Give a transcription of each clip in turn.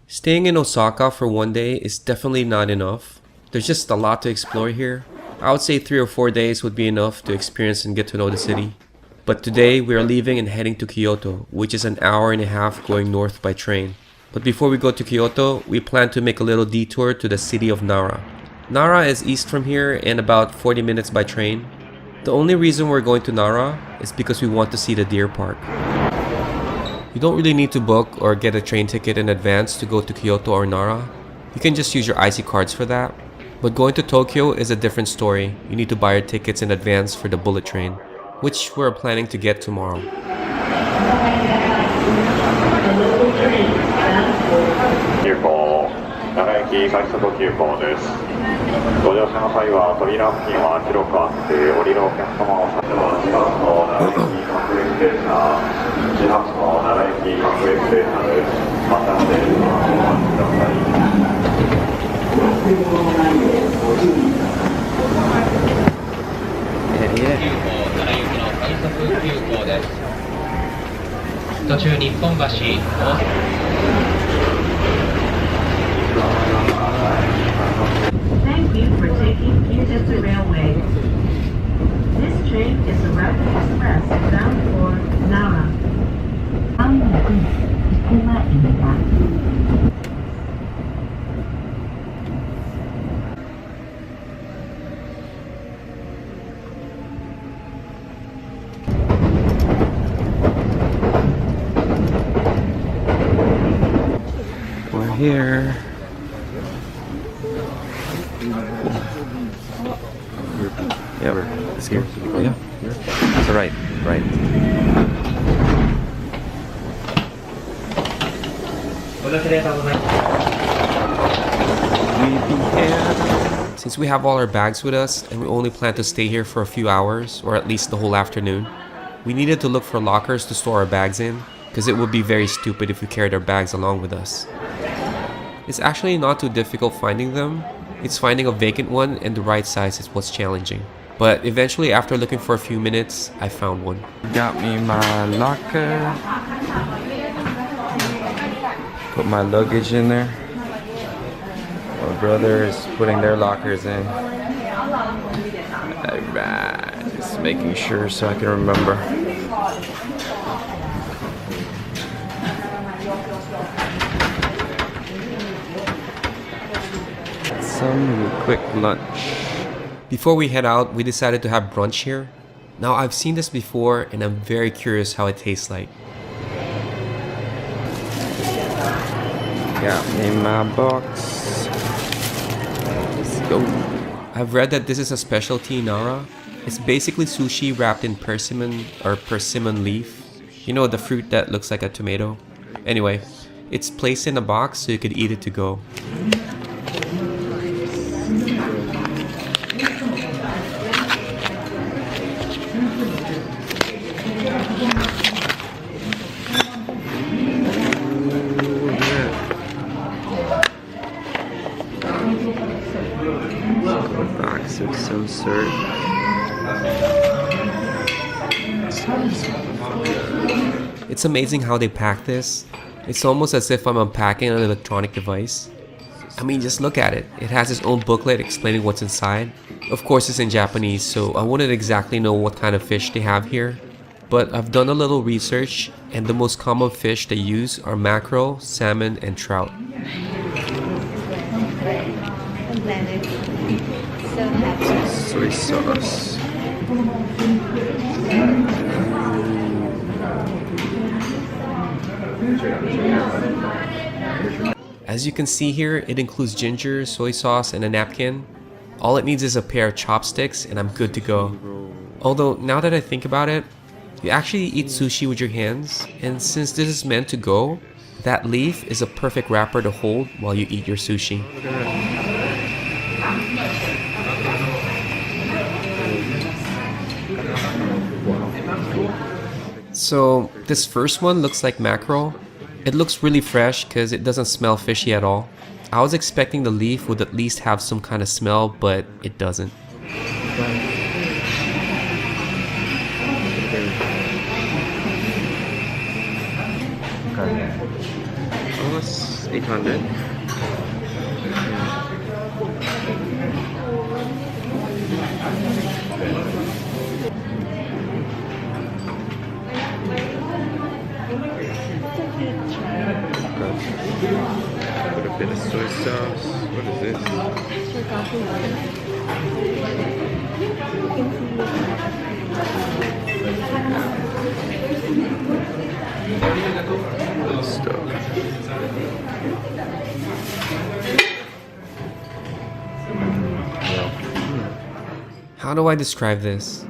Staying in Osaka for one day is definitely not enough. There's just a lot to explore here. I would say 3 or 4 days would be enough to experience and get to know the city. But today we are leaving and heading to Kyoto, which is an hour and a half going north by train. But before we go to Kyoto, we plan to make a little detour to the city of Nara. Nara is east from here and about 40 minutes by train. The only reason we're going to Nara is because we want to see the deer park. You don't really need to book or get a train ticket in advance to go to Kyoto or Nara. You can just use your IC cards for that. But going to Tokyo is a different story. You need to buy your tickets in advance for the bullet train, which we're planning to get tomorrow. 急行、奈良駅快速急行です。ご乗車の際は扉付近は広くあって、降りるお客様を先ほど4月の奈良駅各駅停車、4月の奈良駅各駅停車です。またのでお待ちください。途中日本橋 Thank you for taking Kyoto Railway. This train is a rapid express bound for Nara. We're here. Yeah, it's here. Yeah. That's right. Right. Since we have all our bags with us and we only plan to stay here for a few hours or at least the whole afternoon, we needed to look for lockers to store our bags in because it would be very stupid if we carried our bags along with us. It's actually not too difficult finding them. It's finding a vacant one and the right size is what's challenging. But eventually, after looking for a few minutes, I found one. Got me my locker. Put my luggage in there. My brother is putting their lockers in. Alright, just making sure so I can remember. Some quick lunch. Before we head out, we decided to have brunch here. Now I've seen this before and I'm very curious how it tastes like. Got me my box. Let's go. I've read that this is a specialty in Nara. It's basically sushi wrapped in persimmon or persimmon leaf. You know, the fruit that looks like a tomato. Anyway, it's placed in a box so you could eat it to go. Box of some sort. It's amazing how they pack this. It's almost as if I'm unpacking an electronic device. I mean, just look at it. It has its own booklet explaining what's inside. Of course, it's in Japanese, so I wouldn't exactly know what kind of fish they have here. But I've done a little research, and the most common fish they use are mackerel, salmon, and trout. Soy sauce. As you can see here, it includes ginger, soy sauce, and a napkin. All it needs is a pair of chopsticks and I'm good to go. Although, now that I think about it, you actually eat sushi with your hands, and since this is meant to go, that leaf is a perfect wrapper to hold while you eat your sushi. So, this first one looks like mackerel. It looks really fresh because it doesn't smell fishy at all. I was expecting the leaf would at least have some kind of smell, but it doesn't. Almost 800. Put a bit of soy sauce. What is this? Good stuff. How do I describe this?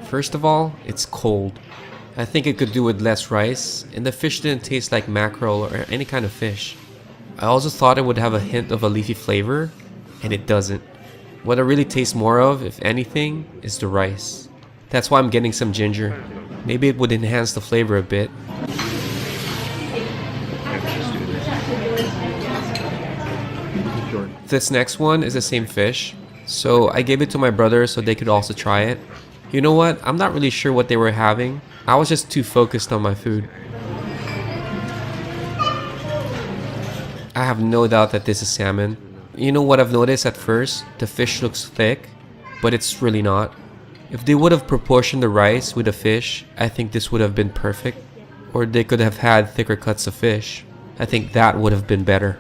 First of all, it's cold. I think it could do with less rice, and the fish didn't taste like mackerel or any kind of fish. I also thought it would have a hint of a leafy flavor, and it doesn't. What I really taste more of, if anything, is the rice. That's why I'm getting some ginger. Maybe it would enhance the flavor a bit. This next one is the same fish, so I gave it to my brother so they could also try it. You know what? I'm not really sure what they were having. I was just too focused on my food. I have no doubt that this is salmon. You know what I've noticed at first? The fish looks thick, but it's really not. If they would have proportioned the rice with the fish, I think this would have been perfect. Or they could have had thicker cuts of fish. I think that would have been better.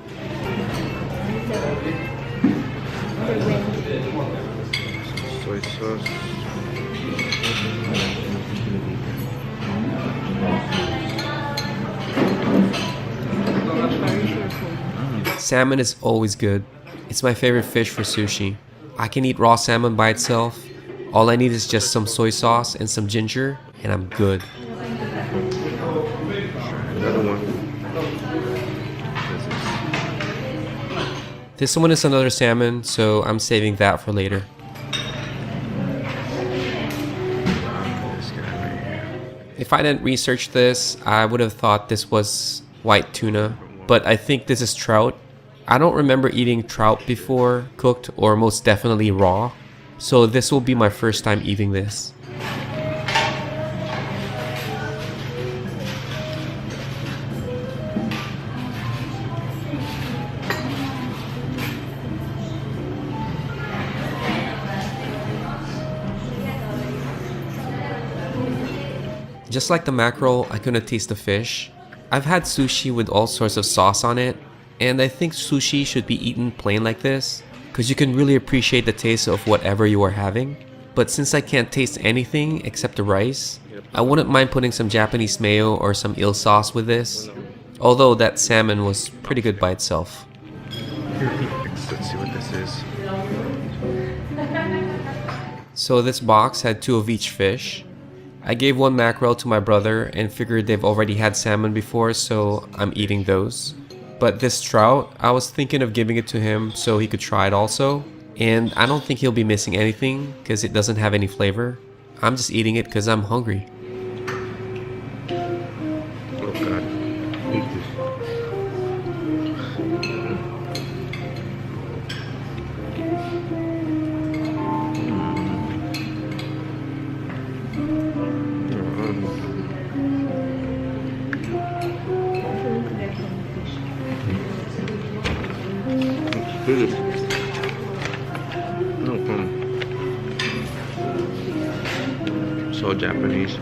Soy sauce. Salmon is always good. It's my favorite fish for sushi. I can eat raw salmon by itself. All I need is just some soy sauce and some ginger, and I'm good. Another one. This one is another salmon, so I'm saving that for later. This guy right here. If I didn't research this, I would have thought this was white tuna, but I think this is trout. I don't remember eating trout before, cooked or most definitely raw, so this will be my first time eating this. Just like the mackerel, I couldn't taste the fish. I've had sushi with all sorts of sauce on it, and I think sushi should be eaten plain like this, because you can really appreciate the taste of whatever you are having. But since I can't taste anything except the rice, I wouldn't mind putting some Japanese mayo or some eel sauce with this, although that salmon was pretty good by itself. Let's see what this is. So this box had 2 of each fish. I gave 1 mackerel to my brother and figured they've already had salmon before, so I'm eating those. But this trout, I was thinking of giving it to him so he could try it also. And I don't think he'll be missing anything because it doesn't have any flavor. I'm just eating it because I'm hungry. Oh god. Eat this. Good. So Japanese.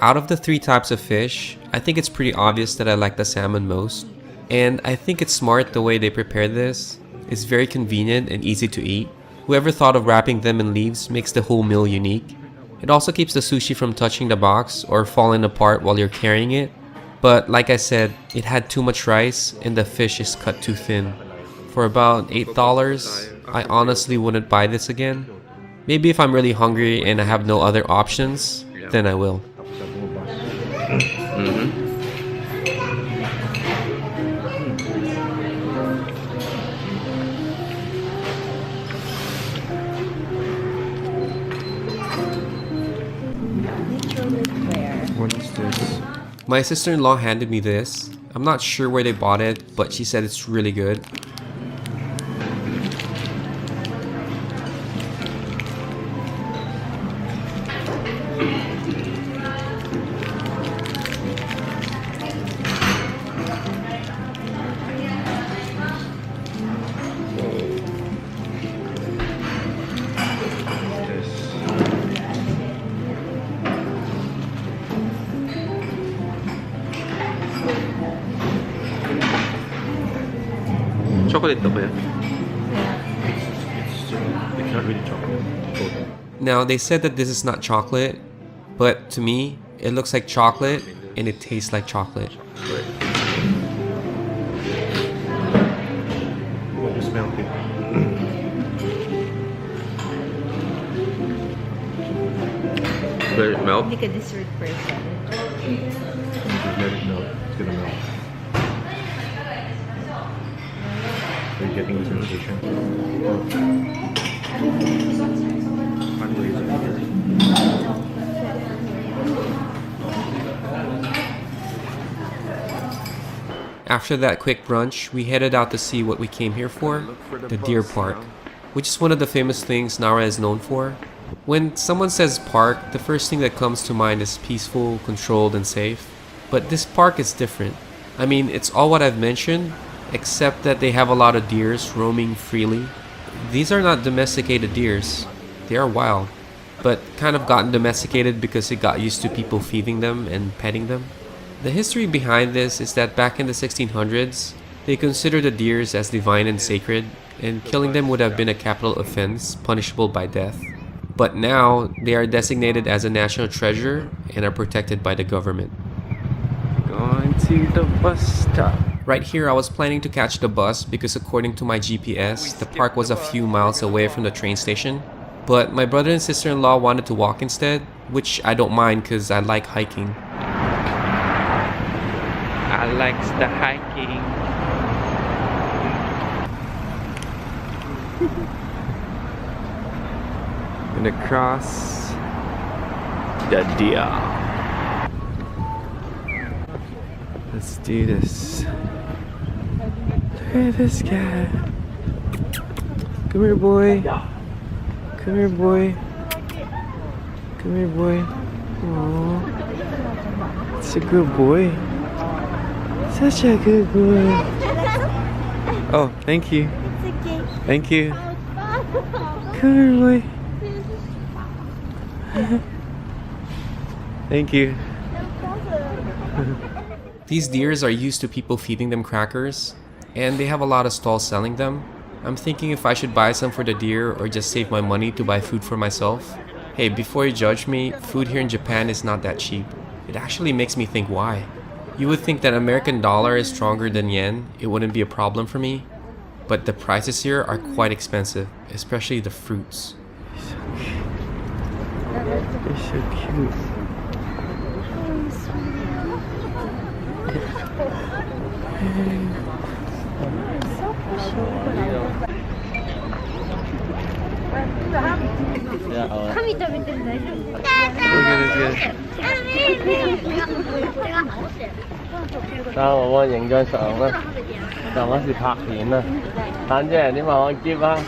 Out of the 3 types of fish, I think it's pretty obvious that I like the salmon most. And I think it's smart the way they prepare this. It's very convenient and easy to eat. Whoever thought of wrapping them in leaves makes the whole meal unique. It also keeps the sushi from touching the box or falling apart while you're carrying it. But like I said, it had too much rice and the fish is cut too thin. For about $8, I honestly wouldn't buy this again. Maybe if I'm really hungry and I have no other options, then I will. What is this? My sister-in-law handed me this. I'm not sure where they bought it, but she said it's really good. chocolate ba yan? It's not really chocolate. Now, they said that this is not chocolate, but to me, it looks like chocolate and it tastes like chocolate. You just melt it. Let it melt. Hindi ka dessert person. Just let it melt. It's gonna melt. Are you getting the sensation? After that quick brunch, we headed out to see what we came here for, the deer park, which is one of the famous things Nara is known for. When someone says park, the first thing that comes to mind is peaceful, controlled, and safe. But this park is different. I mean, it's all what I've mentioned, except that they have a lot of deers roaming freely. These are not domesticated deers. They are wild, but kind of gotten domesticated because it got used to people feeding them and petting them. The history behind this is that back in the 1600s, they considered the deers as divine and sacred, and killing them would have been a capital offense, punishable by death. But now, they are designated as a national treasure and are protected by the government. Going to the bus stop. Right here, I was planning to catch the bus because according to my GPS, the park was a few miles away from the train station. But my brother and sister-in-law wanted to walk instead, which I don't mind because I like hiking. I likes the hiking. Gonna cross the deer. Let's do this. Look at this guy. Come here, boy. Come here, boy. Come here, boy. Aww. It's a good boy. Such a good boy. Oh, thank you. It's okay. Thank you. Come here, boy. Thank you. These deers are used to people feeding them crackers, and they have a lot of stalls selling them. I'm thinking if I should buy some for the deer or just save my money to buy food for myself. Hey, before you judge me, food here in Japan is not that cheap. It actually makes me think why. You would think that American dollar is stronger than yen, it wouldn't be a problem for me. But the prices here are quite expensive, especially the fruits. They're so cute. Look at this guy. 等我幫影張相啦，但我是拍片啊，等姐你幫我接啊。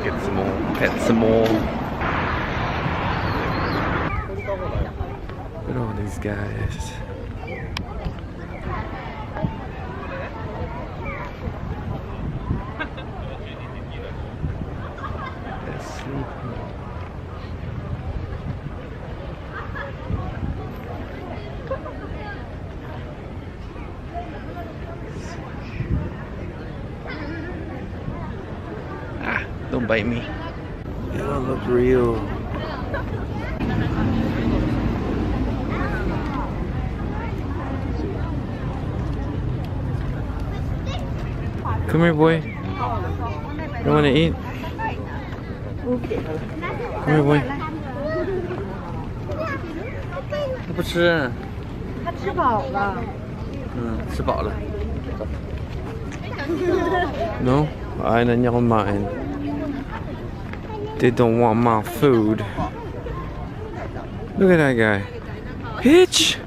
Get some more. Pet some more. Look at all these guys. They're sleeping. Don't bite me. They don't look real. Come here, boy. You want to eat? Come here, boy. 他不吃，他吃饱了。吃饱了。 No? Ayaw na niya kumain. They don't want my food. Look at that guy. Bitch!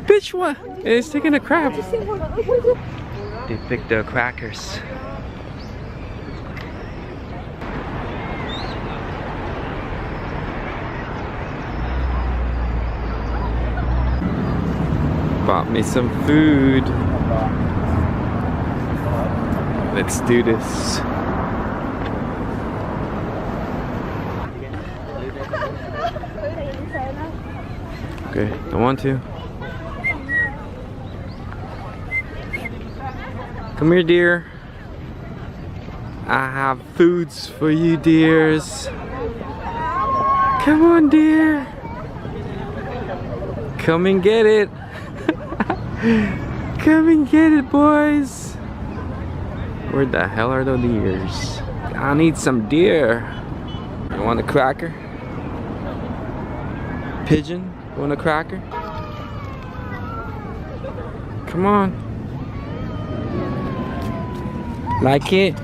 Bitch, what? It's taking a crap. They picked the crackers. Bought me some food. Let's do this. Okay, don't want to. Come here, dear. I have foods for you, dears. Come on, dear. Come and get it. Come and get it, boys. Where the hell are the deers? I need some deer. You want a cracker? Pigeon? You want a cracker? Come on. Like it?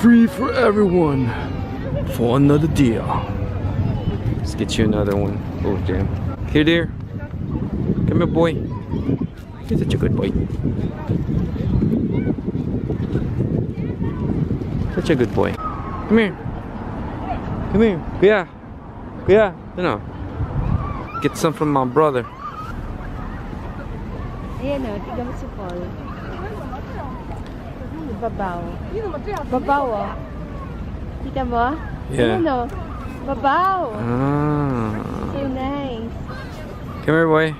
Free for everyone. For another deal. Let's get you another one. Oh, damn. Here, dear. Come here, boy. You're such a good boy. Such a good boy. Come here. Come here. Yeah. Yeah. You know. Get some from my brother. Ayan o, tignan mo si Paul. Babaw. Babaw o. Kita mo? Yeah. Ayan o. Babaw. Ah. So nice. Come here, boy.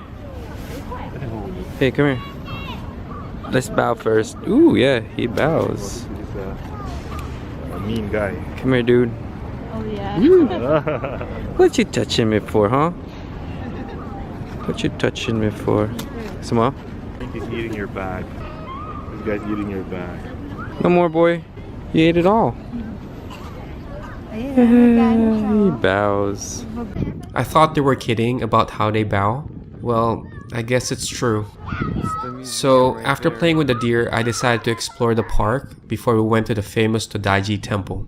Hey, come here. Let's bow first. Ooh, yeah, he bows. He's a mean guy. Come here, dude. Oh yeah. What you touching me for, huh? What you touching me for? Small? I think he's eating your bag. This guy's eating your bag. No more, boy. You ate it all. He bows. I thought they were kidding about how they bow. Well, I guess it's true. So, after playing with the deer, I decided to explore the park before we went to the famous Todai-ji temple.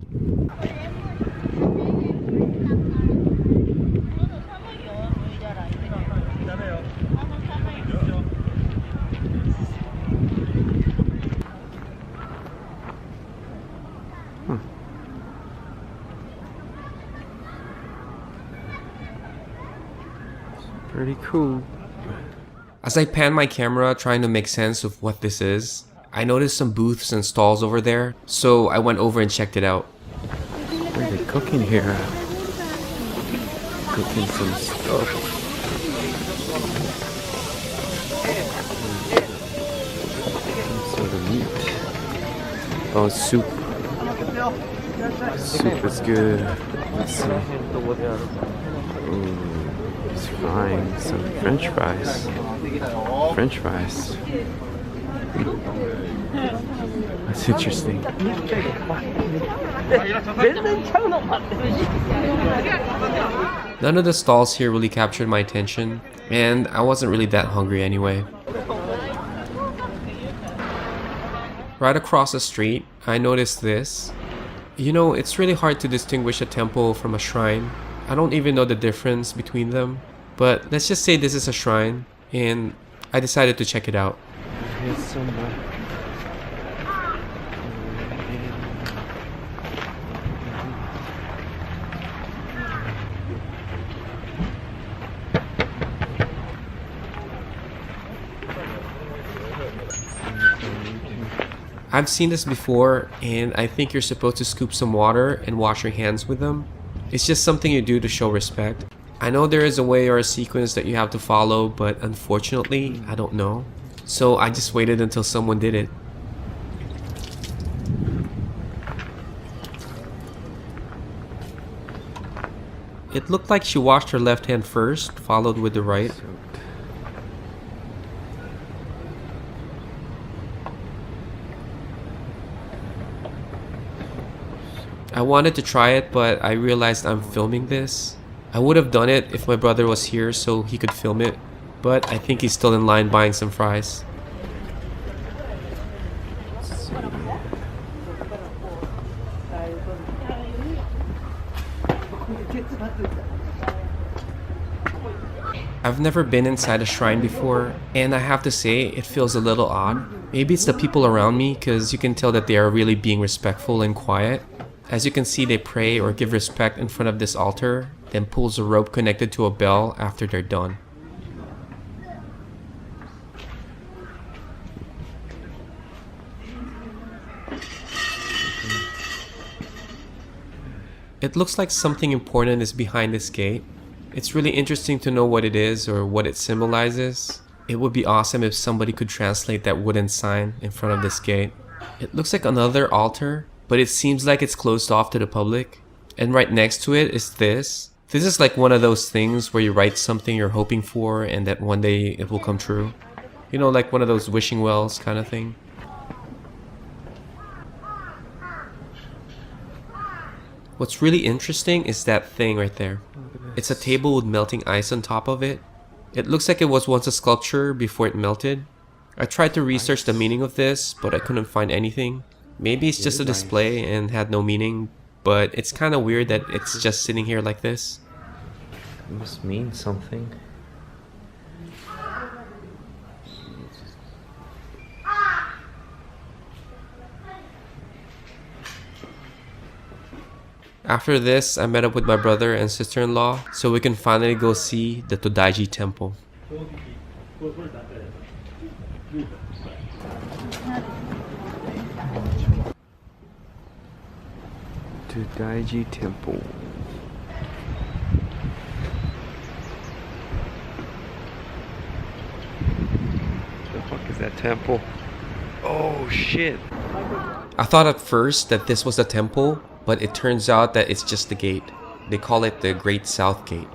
Pretty cool. As I pan my camera trying to make sense of what this is, I noticed some booths and stalls over there, so I went over and checked it out. What are they cooking here? Cooking some stuff. Some sort of meat. Oh, soup. Soup is good. Let's see. Ooh, he's frying some French fries. French fries. That's interesting. None of the stalls here really captured my attention, and I wasn't really that hungry anyway. Right across the street, I noticed this. You know, it's really hard to distinguish a temple from a shrine. I don't even know the difference between them, but let's just say this is a shrine, and I decided to check it out. Here's some I've seen this before, and I think you're supposed to scoop some water and wash your hands with them. It's just something you do to show respect. I know there is a way or a sequence that you have to follow, but unfortunately, I don't know. So I just waited until someone did it. It looked like she washed her left hand first, followed with the right. I wanted to try it, but I realized I'm filming this. I would have done it if my brother was here so he could film it, but I think he's still in line buying some fries. I've never been inside a shrine before, and I have to say it feels a little odd. Maybe it's the people around me, because you can tell that they are really being respectful and quiet. As you can see, they pray or give respect in front of this altar, then pulls a rope connected to a bell after they're done. It looks like something important is behind this gate. It's really interesting to know what it is or what it symbolizes. It would be awesome if somebody could translate that wooden sign in front of this gate. It looks like another altar, but it seems like it's closed off to the public. And right next to it is this. This is like one of those things where you write something you're hoping for and that one day it will come true. You know, like one of those wishing wells kind of thing. What's really interesting is that thing right there. It's a table with melting ice on top of it. It looks like it was once a sculpture before it melted. I tried to research the meaning of this, but I couldn't find anything. Maybe it's just a display and had no meaning, but it's kind of weird that it's just sitting here like this. It must mean something. After this, I met up with my brother and sister-in-law so we can finally go see the Todai-ji temple. Todai-ji temple. The fuck is that temple? Oh shit. I thought at first that this was the temple, but it turns out that it's just the gate. They call it the Great South Gate.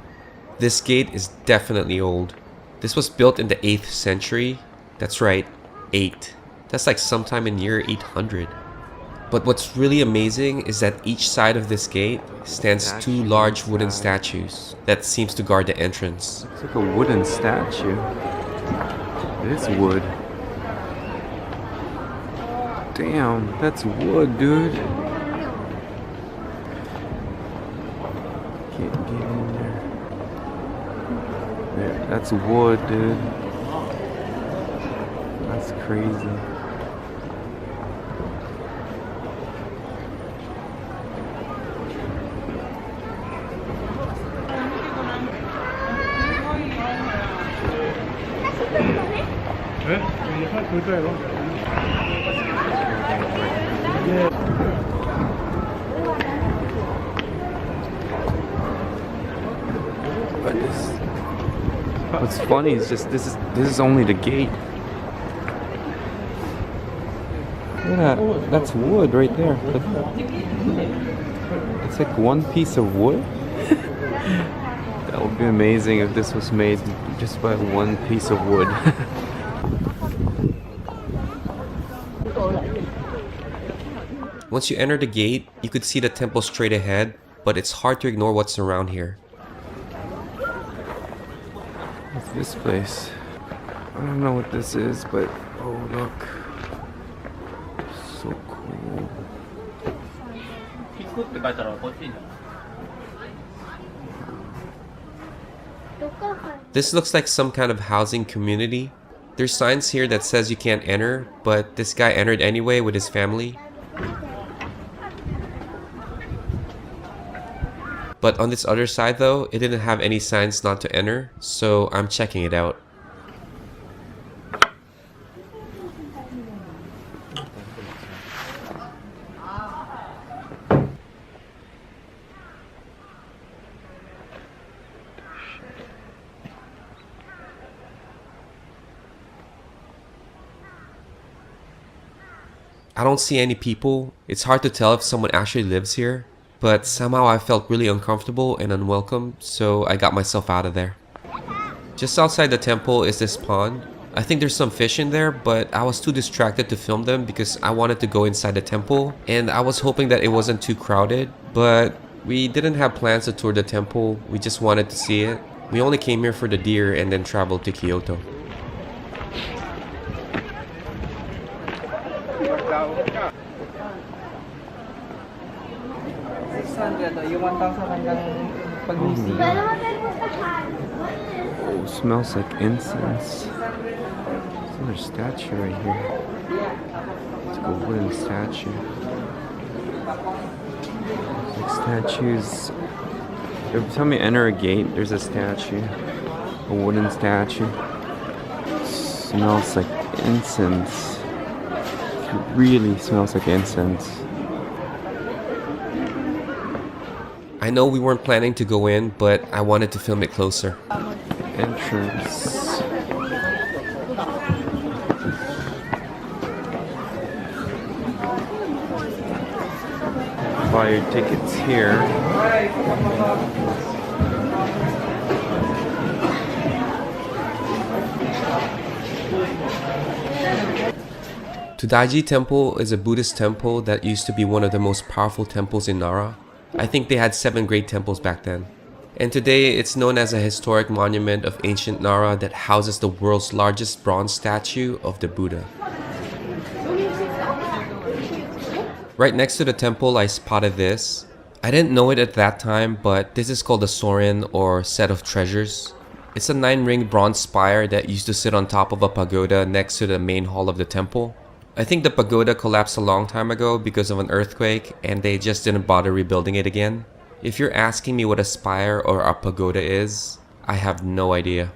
This gate is definitely old. This was built in the 8th century. That's right, 8. That's like sometime in year 800. But what's really amazing is that each side of this gate stands 2 large wooden statues that seems to guard the entrance. It's like a wooden statue. It is wood. Damn, that's wood, dude. Can't get in there. Yeah, that's wood, dude. That's crazy. But what's funny is just this is only the gate. Look at that. That's wood right there. It's like one piece of wood. That would be amazing if this was made just by one piece of wood. Once you enter the gate, you could see the temple straight ahead, but it's hard to ignore what's around here. What's this place? I don't know what this is, but oh look. So cool. This looks like some kind of housing community. There's signs here that says you can't enter, but this guy entered anyway with his family. But on this other side though, it didn't have any signs not to enter, so I'm checking it out. I don't see any people. It's hard to tell if someone actually lives here, but somehow I felt really uncomfortable and unwelcome, so I got myself out of there. Just outside the temple is this pond. I think there's some fish in there, but I was too distracted to film them because I wanted to go inside the temple, and I was hoping that it wasn't too crowded, but we didn't have plans to tour the temple. We just wanted to see it. We only came here for the deer and then traveled to Kyoto. Oh, smells like incense. There's another statue right here. It's like a wooden statue. It's like statues. Every time you enter a gate, there's a statue. A wooden statue. It smells like incense. It really smells like incense. I know we weren't planning to go in, but I wanted to film it closer. Entrance. buy your tickets here. Todai-ji Temple is a Buddhist temple that used to be one of the most powerful temples in Nara. I think they had 7 great temples back then. And today it's known as a historic monument of ancient Nara that houses the world's largest bronze statue of the Buddha. Right next to the temple I spotted this. I didn't know it at that time, but this is called a sorin or set of treasures. It's a 9-ringed bronze spire that used to sit on top of a pagoda next to the main hall of the temple. I think the pagoda collapsed a long time ago because of an earthquake and they just didn't bother rebuilding it again. If you're asking me what a spire or a pagoda is, I have no idea.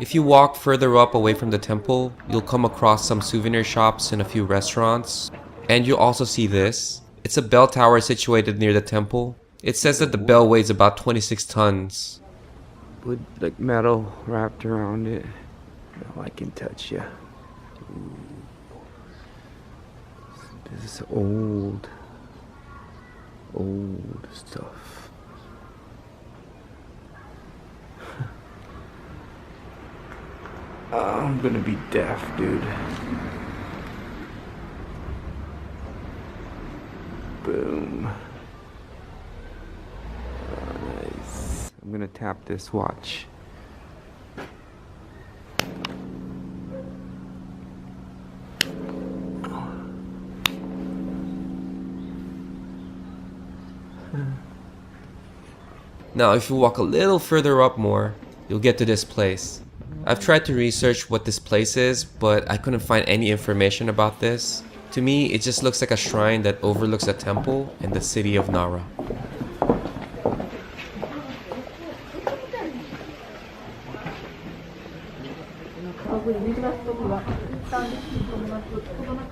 If you walk further up away from the temple, you'll come across some souvenir shops and a few restaurants. And you'll also see this. It's a bell tower situated near the temple. It says that the bell weighs about 26 tons. With like metal wrapped around it. Now I can touch ya. This is old stuff. I'm gonna be deaf, dude. Boom. Oh, nice. I'm gonna tap this watch. Now if you walk a little further up more, you'll get to this place. I've tried to research what this place is, but I couldn't find any information about this. To me, it just looks like a shrine that overlooks a temple in the city of Nara.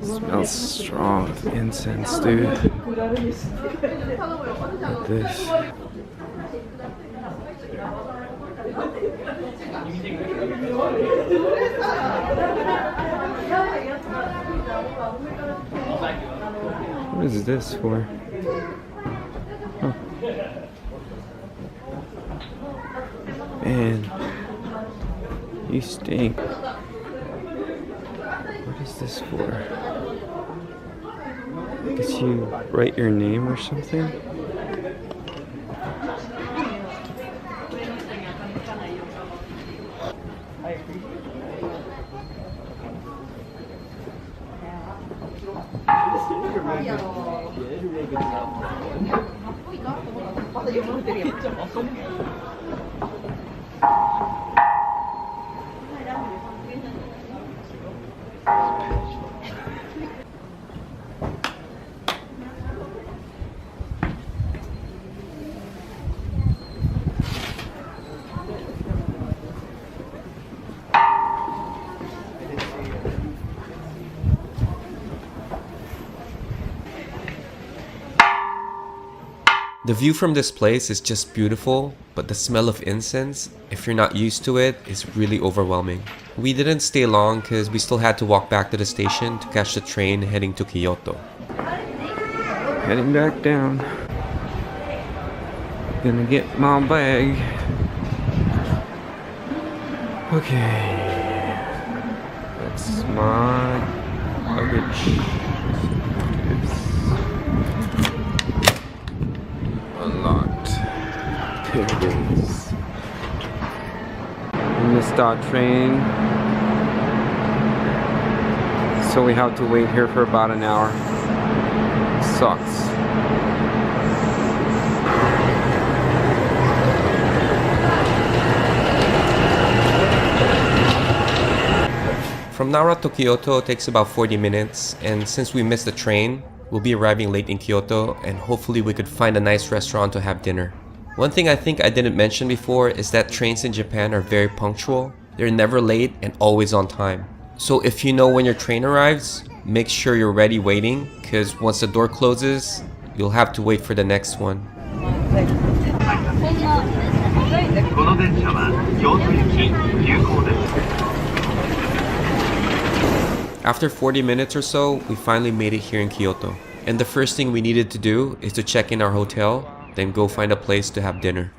Smells strong with incense, dude. Look at this. What is this for? Huh. Man, you stink. What is this for? I guess you write your name or something? The view from this place is just beautiful, but the smell of incense, if you're not used to it, is really overwhelming. We didn't stay long because we still had to walk back to the station to catch the train heading to Kyoto. Heading back down. Gonna get my bag. Okay. That's my luggage. Unlocked. There it is. We missed our train, so we have to wait here for about an hour. Sucks. From Nara to Kyoto takes about 40 minutes, and since we missed the train, we'll be arriving late in Kyoto, and hopefully we could find a nice restaurant to have dinner. One thing I think I didn't mention before is that trains in Japan are very punctual. They're never late and always on time. So if you know when your train arrives, make sure you're ready waiting, because once the door closes, you'll have to wait for the next one. After 40 minutes or so, we finally made it here in Kyoto. And the first thing we needed to do is to check in our hotel, then go find a place to have dinner.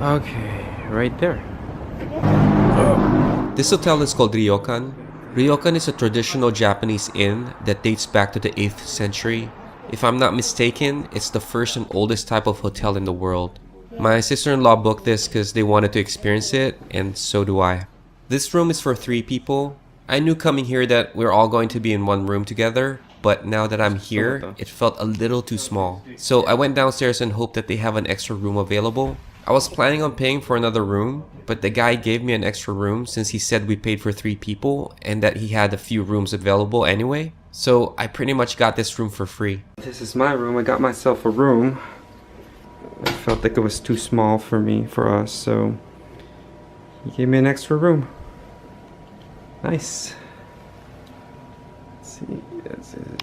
Okay, right there. This hotel is called Ryokan. Ryokan is a traditional Japanese inn that dates back to the 8th century. If I'm not mistaken, it's the first and oldest type of hotel in the world. My sister-in-law booked this because they wanted to experience it, and so do I. This room is for 3 people. I knew coming here that we're all going to be in one room together, but now that I'm here, it felt a little too small. So I went downstairs and hoped that they have an extra room available. I was planning on paying for another room, but the guy gave me an extra room since he said we paid for 3 people and that he had a few rooms available anyway. So I pretty much got this room for free. This is my room. I got myself a room. I felt like it was too small for us, so he gave me an extra room. Nice. Let's see, this is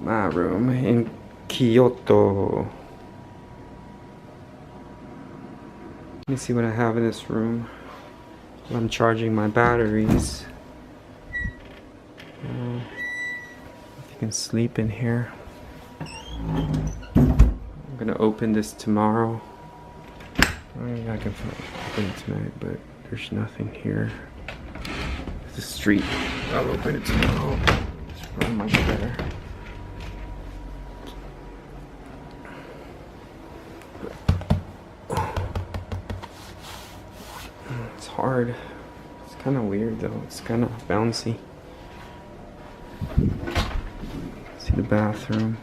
my room in Kyoto. Let me see what I have in this room. I'm charging my batteries. You can sleep in here. I'm gonna open this tomorrow. I can open it tonight, but there's nothing here. The street. I'll open it tomorrow. It's probably much better. It's hard. It's kind of weird though. It's kind of bouncy. See the bathroom.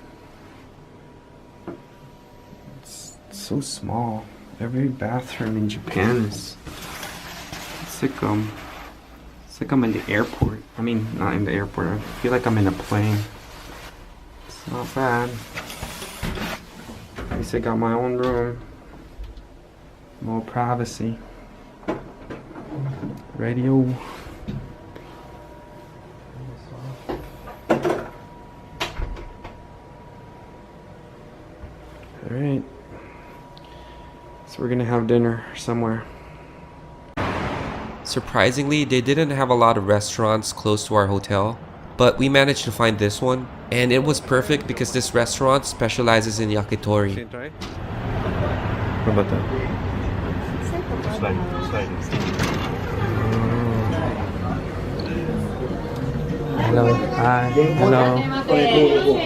It's so small. Every bathroom in Japan is. It's like I'm in the airport. I mean, not in the airport. I feel like I'm in a plane. It's not bad. At least I got my own room. More privacy. Radio. Alright. So we're gonna have dinner somewhere. Surprisingly, they didn't have a lot of restaurants close to our hotel, but we managed to find this one, and it was perfect because this restaurant specializes in yakitori. What about that? Hello. Hi. Hello.